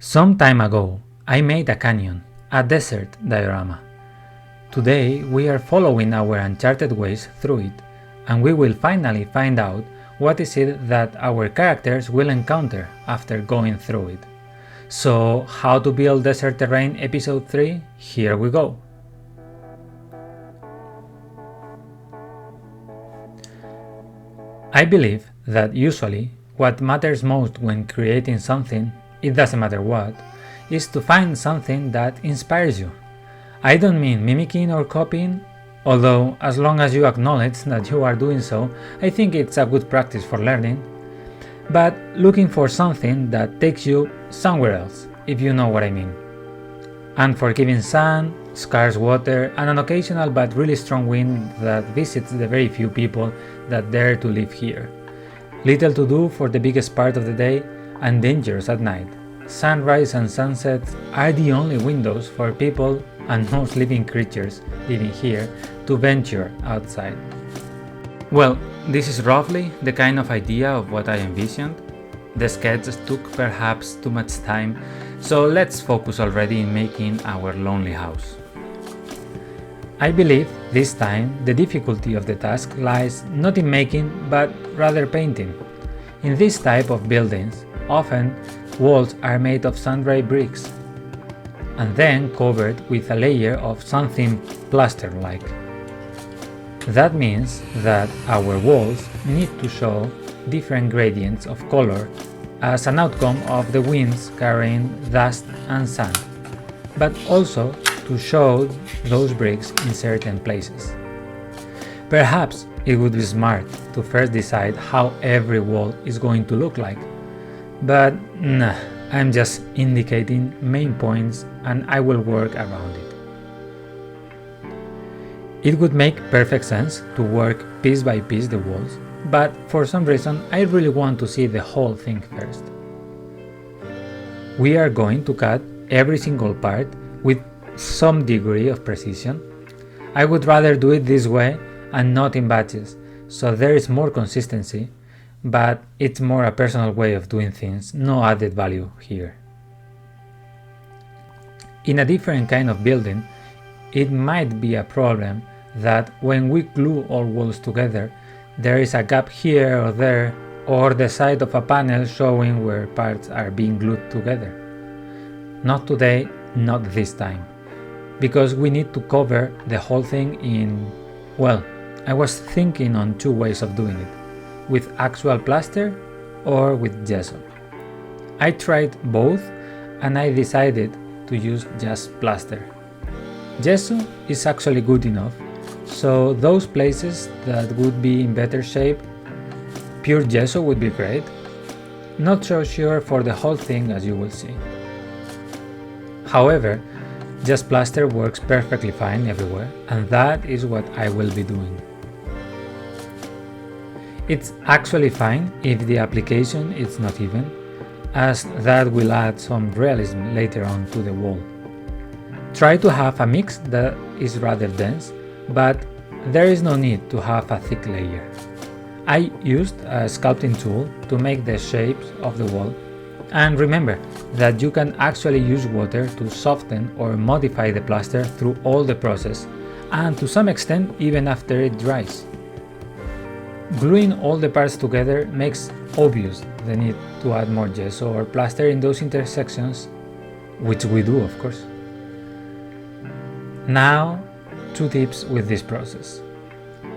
Some time ago, I made a canyon, a desert diorama. Today, we are following our uncharted ways through it, and we will finally find out what is it that our characters will encounter after going through it. So, how to build desert terrain episode 3? Here we go! I believe that usually what matters most when creating something, it doesn't matter what, is to find something that inspires you. I don't mean mimicking or copying, although as long as you acknowledge that you are doing so, I think it's a good practice for learning, but looking for something that takes you somewhere else, if you know what I mean. Unforgiving sun, scarce water, and an occasional but really strong wind that visits the very few people that dare to live here. Little to do for the biggest part of the day, and dangerous at night. Sunrise and sunsets are the only windows for people and most living creatures living here to venture outside. Well, this is roughly the kind of idea of what I envisioned. The sketch took perhaps too much time, so let's focus already in making our lonely house. I believe this time the difficulty of the task lies not in making but rather painting. In this type of buildings, often walls are made of sun-dried bricks and then covered with a layer of something plaster-like. That means that our walls need to show different gradients of color as an outcome of the winds carrying dust and sand, but also to show those bricks in certain places. Perhaps it would be smart to first decide how every wall is going to look like, but nah, I'm just indicating main points and I will work around it. It would make perfect sense to work piece by piece the walls, but for some reason I really want to see the whole thing first. We are going to cut every single part with some degree of precision. I would rather do it this way and not in batches, so there is more consistency, but it's more a personal way of doing things, no added value here. In a different kind of building, it might be a problem that when we glue all walls together, there is a gap here or there, or the side of a panel showing where parts are being glued together. Not today, not this time, because we need to cover the whole thing in, well, I was thinking on two ways of doing it, with actual plaster or with gesso. I tried both and I decided to use just plaster. Gesso is actually good enough, so those places that would be in better shape, pure gesso would be great. Not so sure for the whole thing, as you will see. However, just plaster works perfectly fine everywhere, and that is what I will be doing. It's actually fine if the application is not even, as that will add some realism later on to the wall. Try to have a mix that is rather dense, but there is no need to have a thick layer. I used a sculpting tool to make the shapes of the wall, and remember that you can actually use water to soften or modify the plaster through all the process, and to some extent even after it dries. Gluing all the parts together makes obvious the need to add more gesso or plaster in those intersections, which we do of course. Now, two tips with this process.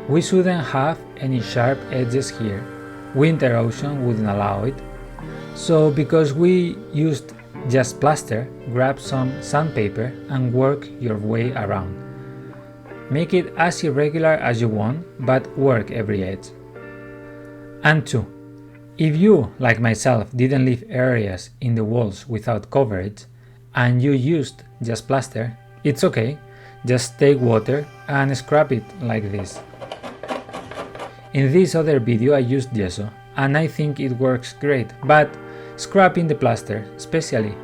We shouldn't have any sharp edges here. Wind erosion wouldn't allow it. So because we used just plaster, grab some sandpaper and work your way around. Make it as irregular as you want, but work every edge. And 2. If you, like myself, didn't leave areas in the walls without coverage, and you used just plaster, it's okay, just take water and scrub it like this. In this other video I used gesso, and I think it works great, but scrubbing the plaster, especially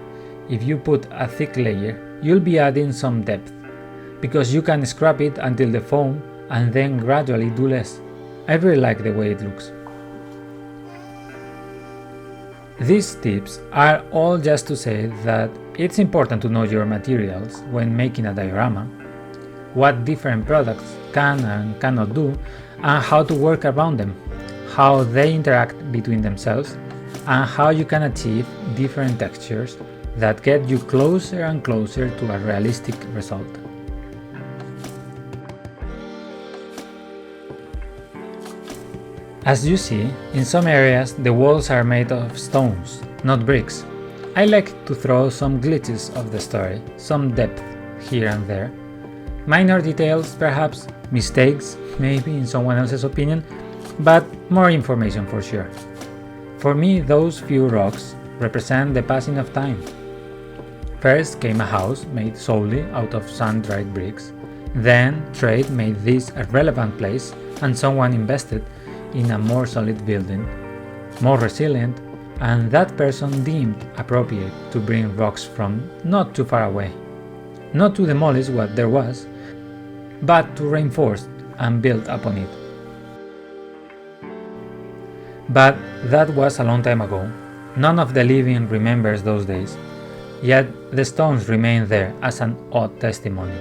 if you put a thick layer, you'll be adding some depth, because you can scrub it until the foam and then gradually do less. I really like the way it looks. These tips are all just to say that it's important to know your materials when making a diorama, what different products can and cannot do, and how to work around them, how they interact between themselves, and how you can achieve different textures that get you closer and closer to a realistic result. As you see, in some areas the walls are made of stones, not bricks. I like to throw some glitches of the story, some depth here and there. Minor details perhaps, mistakes maybe in someone else's opinion, but more information for sure. For me, those few rocks represent the passing of time. First came a house made solely out of sun-dried bricks, then trade made this a relevant place and someone invested in a more solid building, more resilient, and that person deemed appropriate to bring rocks from not too far away. Not to demolish what there was, but to reinforce and build upon it. But that was a long time ago. None of the living remembers those days, yet the stones remain there as an odd testimony.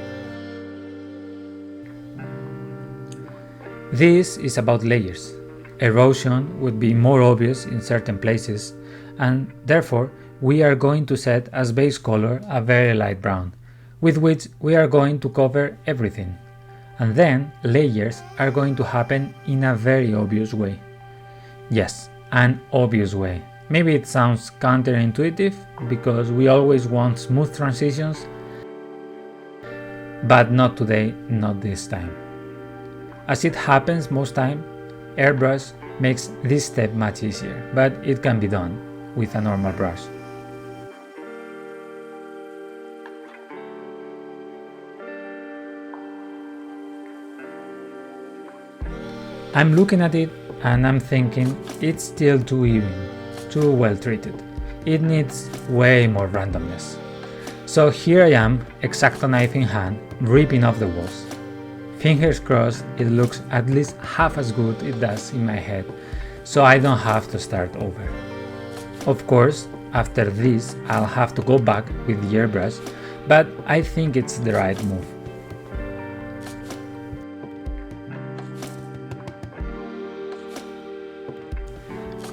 This is about layers. Erosion would be more obvious in certain places, and therefore we are going to set as base color a very light brown, with which we are going to cover everything. And then layers are going to happen in a very obvious way. Yes, an obvious way. Maybe it sounds counterintuitive because we always want smooth transitions, but not today, not this time. As it happens most time, airbrush makes this step much easier, but it can be done with a normal brush. I'm looking at it and I'm thinking it's still too even, too well treated. It needs way more randomness. So here I am, X-Acto knife in hand, ripping off the walls. Fingers crossed it looks at least half as good it does in my head, so I don't have to start over. Of course, after this I'll have to go back with the airbrush, but I think it's the right move.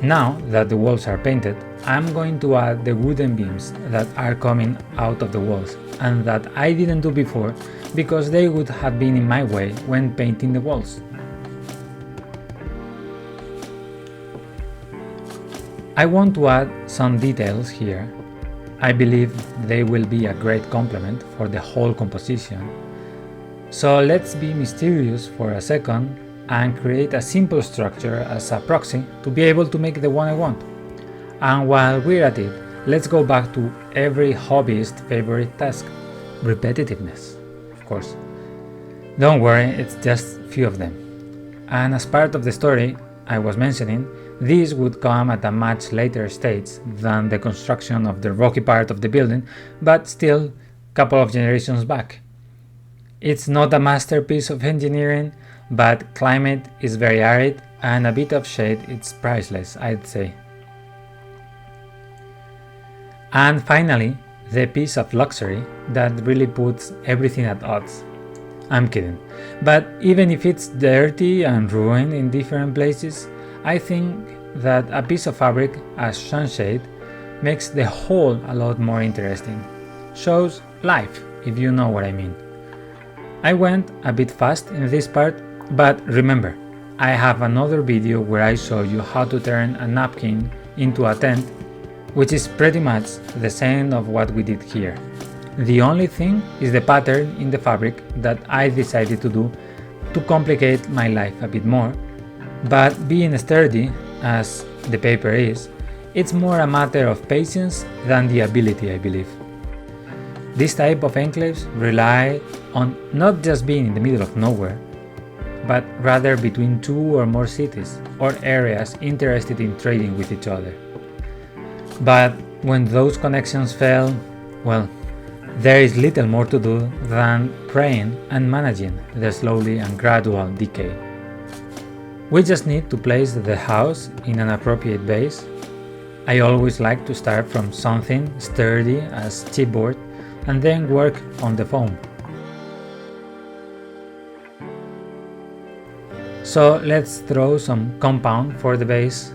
Now that the walls are painted, I'm going to add the wooden beams that are coming out of the walls and that I didn't do before because they would have been in my way when painting the walls. I want to add some details here. I believe they will be a great complement for the whole composition. So let's be mysterious for a second and create a simple structure as a proxy to be able to make the one I want. And while we're at it, let's go back to every hobbyist favorite task, repetitiveness, of course. Don't worry, it's just a few of them. And as part of the story I was mentioning, this would come at a much later stage than the construction of the rocky part of the building, but still a couple of generations back. It's not a masterpiece of engineering, but climate is very arid and a bit of shade is priceless, I'd say. And finally, the piece of luxury that really puts everything at odds. I'm kidding, but even if it's dirty and ruined in different places, I think that a piece of fabric as sunshade makes the whole a lot more interesting. Shows life, if you know what I mean. I went a bit fast in this part, but remember, I have another video where I show you how to turn a napkin into a tent, which is pretty much the same of what we did here. The only thing is the pattern in the fabric that I decided to do to complicate my life a bit more, but being sturdy, as the paper is, it's more a matter of patience than the ability, I believe. This type of enclaves rely on not just being in the middle of nowhere, but rather between two or more cities or areas interested in trading with each other. But when those connections fail, well, there is little more to do than praying and managing the slowly and gradual decay. We just need to place the house in an appropriate base, I always like to start from something sturdy as chipboard and then work on the foam. So let's throw some compound for the base.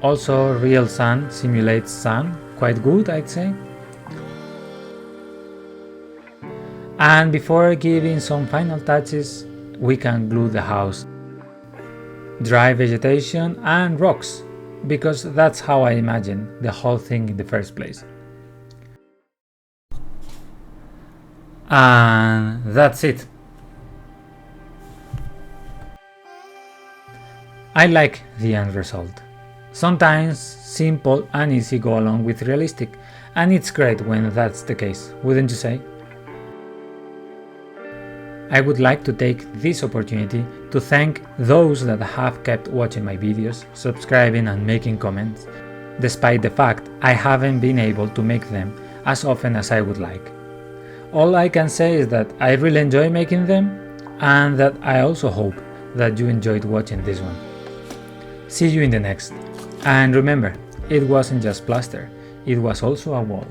Also, real sun simulates sun quite good, I'd say. And before giving some final touches, we can glue the house. Dry vegetation and rocks, because that's how I imagine the whole thing in the first place. And that's it. I like the end result. Sometimes simple and easy go along with realistic, and it's great when that's the case, wouldn't you say? I would like to take this opportunity to thank those that have kept watching my videos, subscribing and making comments, despite the fact I haven't been able to make them as often as I would like. All I can say is that I really enjoy making them, and that I also hope that you enjoyed watching this one. See you in the next. And remember, it wasn't just plaster, it was also a wall.